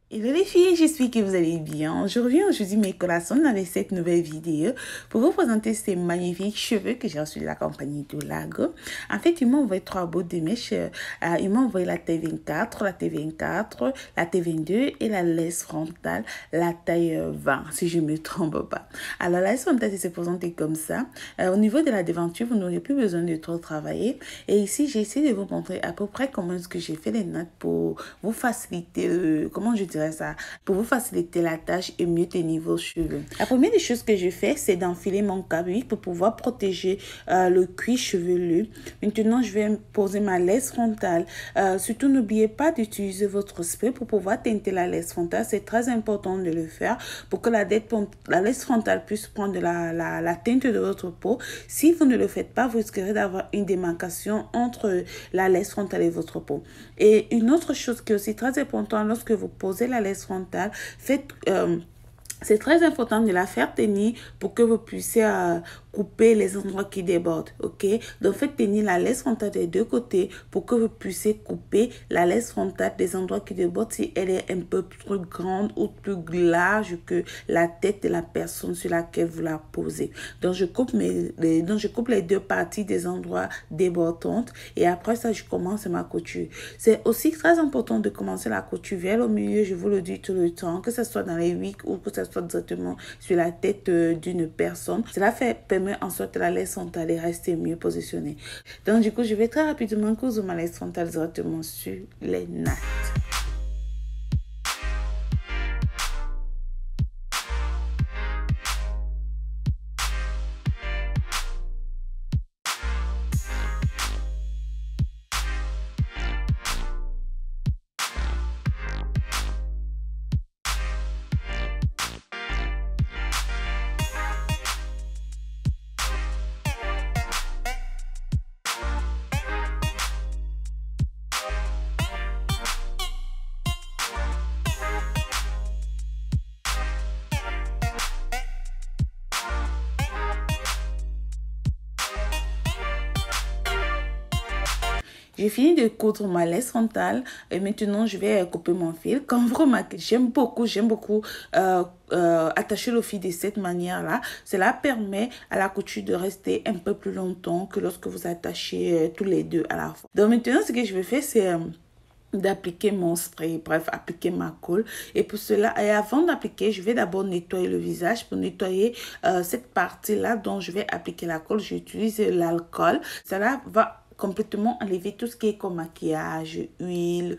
Hello les filles, j'espère que vous allez bien. Je reviens aujourd'hui mes collations dans cette nouvelle vidéo pour vous présenter ces magnifiques cheveux que j'ai reçus de la compagnie Dolago. En fait, ils m'ont envoyé 3 bouts de mèches. Ils m'ont envoyé la taille 24, la taille 24, la taille 22 et la laisse frontale, la taille 20, si je ne me trompe pas. Alors la laisse frontale, c'est présenté comme ça. Au niveau de la devanture, vous n'aurez plus besoin de trop travailler. Et ici, j'ai essayé de vous montrer à peu près comment est-ce que j'ai fait les notes pour vous faciliter, comment je dirais ça, pour vous faciliter la tâche et mieux tenir vos cheveux. La première des choses que je fais, c'est d'enfiler mon cabri pour pouvoir protéger le cuir chevelu. Maintenant, je vais poser ma laisse frontale. Surtout, n'oubliez pas d'utiliser votre spray pour pouvoir teinter la laisse frontale. C'est très important de le faire pour que la laisse frontale puisse prendre la teinte de votre peau. Si vous ne le faites pas, vous risquerez d'avoir une démarcation entre la laisse frontale et votre peau. Et une autre chose qui est aussi très importante lorsque vous posez la laisse frontale, c'est très important de la faire tenir pour que vous puissiez couper les endroits qui débordent, ok? Donc, faites tenir la laisse frontale des deux côtés pour que vous puissiez couper la laisse frontale des endroits qui débordent si elle est un peu plus grande ou plus large que la tête de la personne sur laquelle vous la posez. Donc, je coupe les deux parties des endroits débordants et après ça, je commence ma couture. C'est aussi très important de commencer la couture vers le milieu, je vous le dis tout le temps, que ce soit dans les wigs ou que ce soit directement sur la tête d'une personne. Cela permet en sorte que la laisse frontale est rester mieux positionnée. Donc du coup, je vais très rapidement coudre ma laisse frontale directement sur les nattes. J'ai fini de coudre ma laisse frontale et maintenant je vais couper mon fil. Comme vous remarquez, j'aime beaucoup attacher le fil de cette manière-là. Cela permet à la couture de rester un peu plus longtemps que lorsque vous attachez tous les deux à la fois. Donc maintenant, ce que je vais faire, c'est d'appliquer mon spray, bref, appliquer ma colle. Et pour cela, et avant d'appliquer, je vais d'abord nettoyer le visage. Pour nettoyer cette partie-là dont je vais appliquer la colle, j'utilise l'alcool. Cela va complètement enlever tout ce qui est comme maquillage, huile.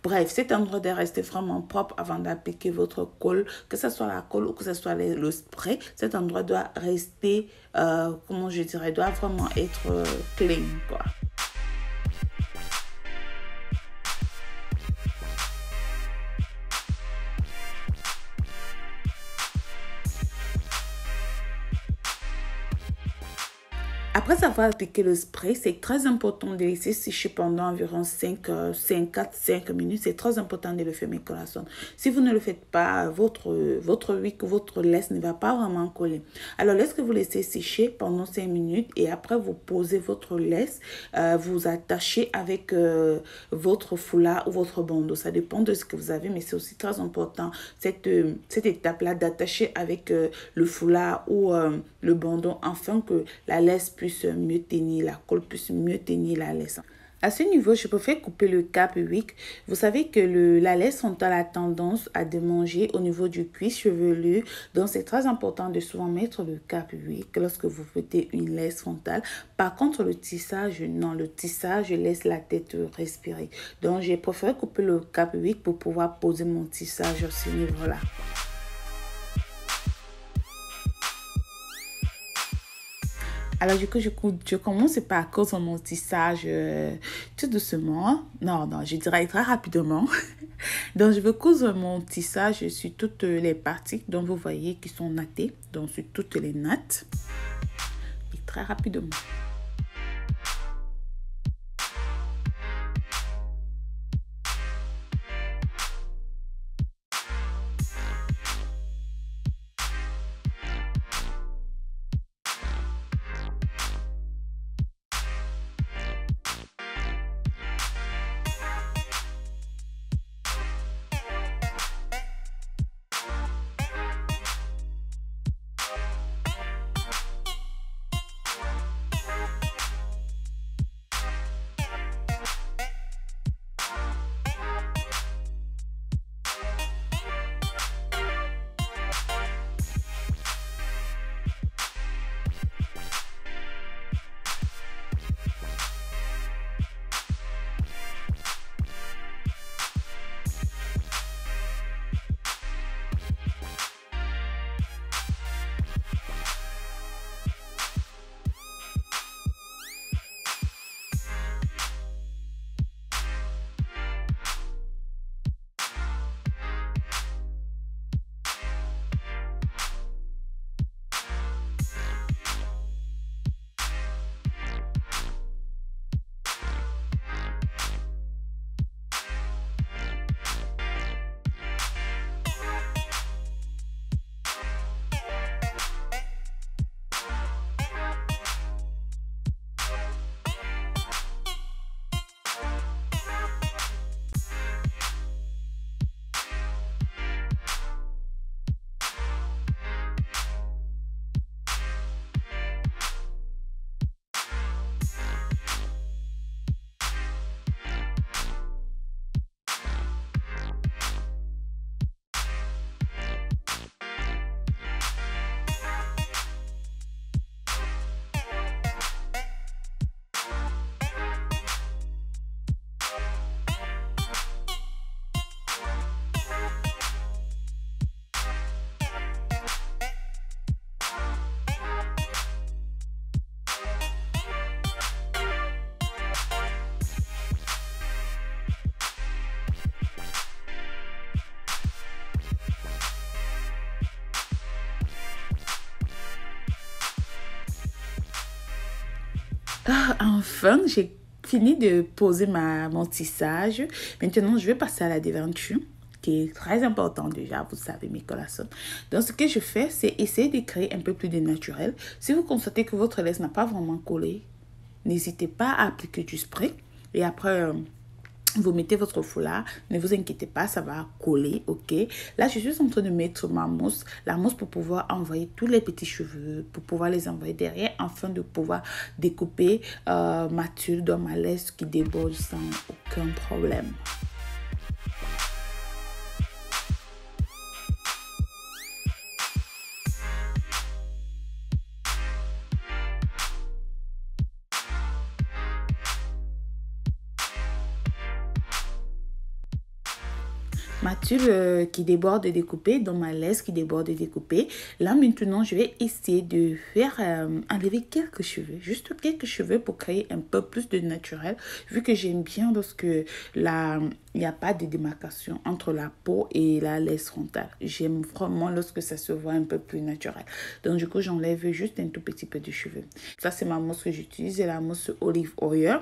Bref, cet endroit doit rester vraiment propre avant d'appliquer votre colle, que ce soit la colle ou que ce soit le spray. Cet endroit doit rester, comment je dirais, doit vraiment être clean, quoi. Après avoir appliqué le spray, c'est très important de laisser sécher pendant environ 4-5 minutes. C'est très important de le faire, mes collations. Si vous ne le faites pas, votre wig ou votre laisse ne va pas vraiment coller. Alors, lorsque vous laissez sécher pendant 5 minutes et après vous posez votre laisse, vous attachez avec votre foulard ou votre bandeau. Ça dépend de ce que vous avez, mais c'est aussi très important cette étape-là d'attacher avec le foulard ou le bandeau afin que la laisse puisse mieux tenir, la colle puisse mieux tenir la laisse. À ce niveau, je préfère couper le cap wig. Vous savez que la laisse frontale a tendance à démanger au niveau du cuir chevelu. Donc, c'est très important de souvent mettre le cap wig lorsque vous faites une laisse frontale. Par contre, le tissage, non. Le tissage, je laisse la tête respirer. Donc, j'ai préféré couper le cap wig pour pouvoir poser mon tissage à ce niveau-là. Alors, du coup, je commence par coudre mon tissage tout doucement. Non, je dirais très rapidement. Donc, je vais coudre mon tissage sur toutes les parties dont vous voyez qui sont nattées. Donc, sur toutes les nattes. Et très rapidement. Ah, enfin, j'ai fini de poser mon tissage. Maintenant, je vais passer à la déventure, qui est très important déjà, vous savez, mes collations. Donc, ce que je fais, c'est essayer de créer un peu plus de naturel. Si vous constatez que votre laisse n'a pas vraiment collé, n'hésitez pas à appliquer du spray. Et après, vous mettez votre foulard, ne vous inquiétez pas, ça va coller, ok. Là, je suis en train de mettre ma mousse, la mousse pour pouvoir envoyer tous les petits cheveux, pour pouvoir les envoyer derrière, afin de pouvoir découper ma tulle dans ma laisse qui déborde sans aucun problème. Ma tulle qui déborde de découper, dans ma laisse qui déborde de découper. Là, maintenant, je vais essayer de faire enlever quelques cheveux, juste quelques cheveux pour créer un peu plus de naturel, vu que j'aime bien lorsque il n'y a pas de démarcation entre la peau et la laisse frontale. J'aime vraiment lorsque ça se voit un peu plus naturel. Donc, du coup, j'enlève juste un tout petit peu de cheveux. Ça, c'est ma mousse que j'utilise, c'est la mousse Olive Oil.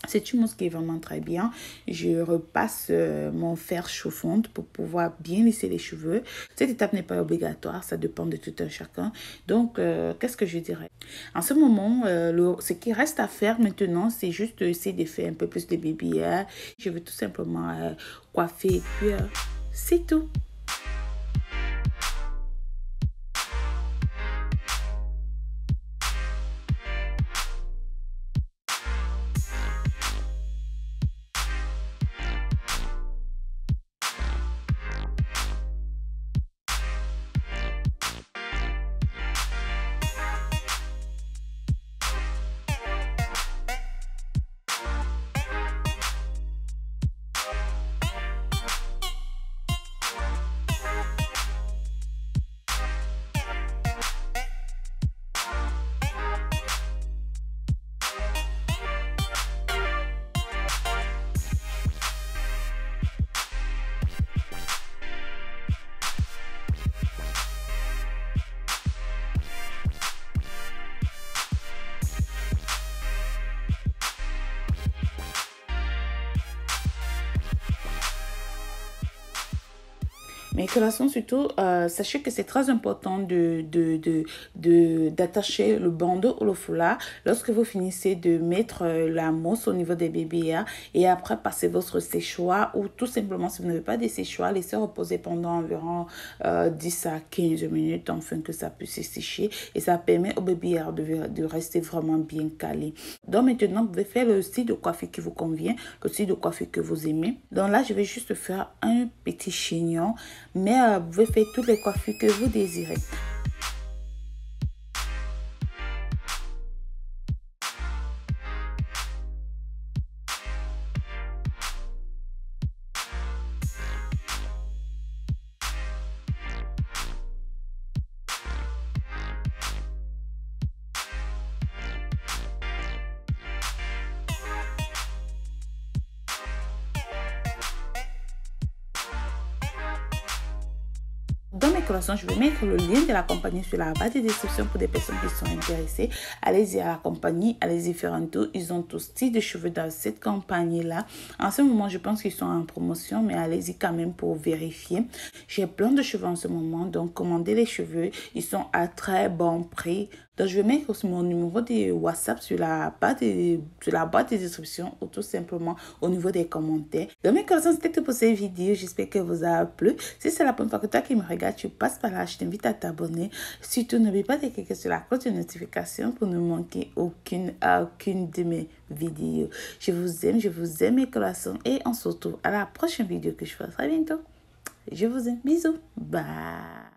C'est une mousse qui est vraiment très bien. Je repasse mon fer chauffant pour pouvoir bien lisser les cheveux. Cette étape n'est pas obligatoire, ça dépend de tout un chacun. Donc, qu'est-ce que je dirais? En ce moment, ce qui reste à faire maintenant, c'est juste essayer de faire un peu plus de baby hair. Je veux tout simplement coiffer et puis c'est tout. Mais collation surtout, sachez que c'est très important d'attacher le bandeau ou le foulard lorsque vous finissez de mettre la mousse au niveau des bébés et après passer votre séchoir ou tout simplement si vous n'avez pas de séchoir, laissez reposer pendant environ 10 à 15 minutes afin que ça puisse sécher et ça permet au bébé de rester vraiment bien calé. Donc maintenant, vous pouvez faire le style de coiffure qui vous convient, le style de coiffure que vous aimez. Donc là, je vais juste faire un petit chignon. Mais vous pouvez faire toutes les coiffures que vous désirez. Dans mes collations, je vais mettre le lien de la compagnie sur la barre de description pour des personnes qui sont intéressées. Allez-y à la compagnie, allez-y faire un tour. Ils ont tout style de cheveux dans cette compagnie-là. En ce moment, je pense qu'ils sont en promotion, mais allez-y quand même pour vérifier. J'ai plein de cheveux en ce moment, donc commandez les cheveux. Ils sont à très bon prix. Donc, je vais mettre aussi mon numéro de WhatsApp sur la boîte de description ou tout simplement au niveau des commentaires. Donc, mes collations, c'était tout pour cette vidéo. J'espère que vous a plu. Si c'est la première fois que toi qui me regardes, tu passes par là, je t'invite à t'abonner. Surtout, n'oublie pas de cliquer sur la cloche de notification pour ne manquer aucune de mes vidéos. Je vous aime mes collations et on se retrouve à la prochaine vidéo que je ferai très bientôt. Je vous aime. Bisous. Bye.